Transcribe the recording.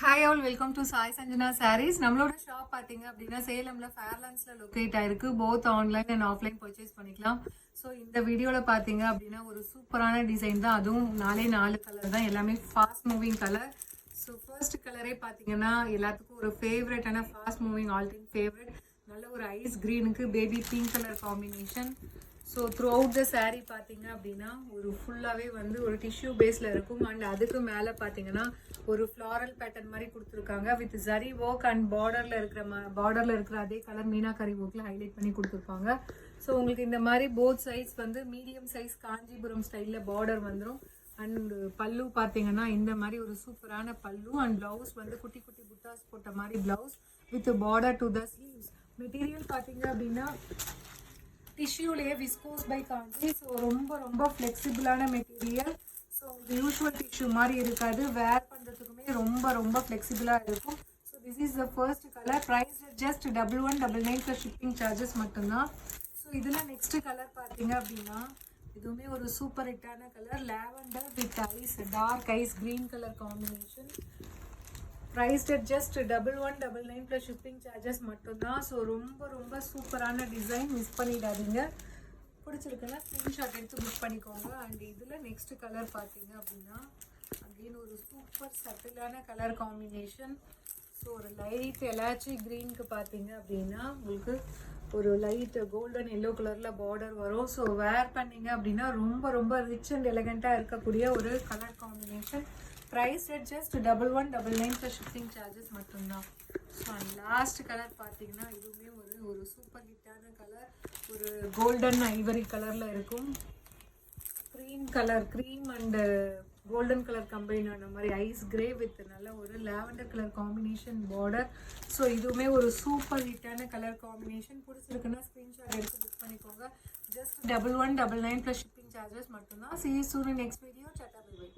Hi all welcome to Sai Sanjana sarees. நம்மளோட shop பார்த்தீங்க அப்படின்னா சேலம்ல ஃபேர்லாண்ட்ஸ்ல லொக்கேட் ஆயிருக்கு. Both online and offline purchase பண்ணிக்கலாம். ஸோ இந்த வீடியோவில் பார்த்தீங்க அப்படின்னா ஒரு சூப்பரான டிசைன் தான், அதுவும் 4 கலர் தான், எல்லாமே fast moving colour. So first கலரே பார்த்தீங்கன்னா எல்லாத்துக்கும் ஒரு ஃபேவரட்டான fast moving all time favourite, நல்ல ஒரு ஐஸ் க்ரீனுக்கு baby pink colour combination. So throughout the sari பார்த்தீங்க அப்படின்னா ஒரு ஃபுல்லாகவே வந்து ஒரு டிஷ்யூ பேஸில் இருக்கும். அண்ட் அதுக்கு மேலே பார்த்தீங்கன்னா ஒரு ஃப்ளாரல் பேட்டர்ன் மாதிரி கொடுத்துருக்காங்க வித் ஜரி ஒர்க் அண்ட் பார்டரில் இருக்கிற அதே கலர் மீனாக்கரி ஒர்க்கில் ஹைலைட் பண்ணி கொடுத்துருப்பாங்க. ஸோ உங்களுக்கு இந்த மாதிரி போத் சைஸ் வந்து மீடியம் சைஸ் காஞ்சிபுரம் ஸ்டைலில் பார்டர் வந்துடும். அண்ட் பல்லு பார்த்தீங்கன்னா இந்த மாதிரி ஒரு சூப்பரான பல்லு. அண்ட் ப்ளவுஸ் வந்து குட்டி குட்டி புட்டாஸ் போட்ட மாதிரி blouse with border to the sleeves. Material பார்த்தீங்க அப்படின்னா டிஷ்யூலேயே விஸ்கோஸ் பை காஞ்சி. ஸோ ரொம்ப ரொம்ப ஃப்ளெக்சிபிளான மெட்டீரியல். ஸோ உங்களுக்கு யூஸ்வல் டிஷ்யூ மாதிரி இருக்காது, வேர் பண்ணுறதுக்குமே ரொம்ப ரொம்ப ஃப்ளெக்சிபிளாக இருக்கும். So this is the first colour. Price just 1199 plus shipping charges மட்டும்தான். ஸோ இதில் நெக்ஸ்ட் கலர் பார்த்தீங்க அப்படின்னா இதுவுமே ஒரு சூப்பர் ஹிட்டான colour, lavender with ice, dark ice green colour combination. Priced at just 1199 plus shipping charges மட்டும்தான். ஸோ ரொம்ப ரொம்ப சூப்பரான டிசைன், மிஸ் பண்ணிடாதீங்க. பிடிச்சிருக்குன்னா ஸ்க்ரீன்ஷாட் எடுத்து புக் பண்ணிக்கோங்க. அண்ட் இதில் நெக்ஸ்ட் கலர் பார்த்தீங்க அப்படின்னா அகெயின் ஒரு சூப்பர் சட்டிலான கலர் காம்பினேஷன். ஸோ ஒரு லைட் எலாச்சி க்ரீனுக்கு பார்த்தீங்க அப்படின்னா உங்களுக்கு ஒரு லைட் கோல்டன் எல்லோ கலரில் பார்டர் வரும். ஸோ வேர் பண்ணிங்க அப்படின்னா ரொம்ப ரொம்ப ரிச் அண்ட் எலகண்ட்டாக இருக்கக்கூடிய ஒரு colour combination. Price rate just 1199 plus shipping charges மட்டும்தான். ஸோ அண்ட் லாஸ்ட் கலர் பார்த்தீங்கன்னா இதுவுமே ஒரு சூப்பர் ஹிட்டான கலர், ஒரு கோல்டன் ஐவரி கலரில் இருக்கும். Cream and golden colour combine ஆன மாதிரி ஐஸ் கிரே வித் நல்ல ஒரு lavender colour combination border. So இதுவுமே ஒரு சூப்பர் ஹிட்டான கலர் காம்பினேஷன். பிடிச்சிருக்குன்னா ஸ்க்ரீன்ஷாட் எடுத்து புக் பண்ணிக்கோங்க. ஜஸ்ட் 1199 ப்ளஸ் ஷிப்பிங் சார்ஜஸ் மட்டும்தான். See you soon in next video. Tata bye bye.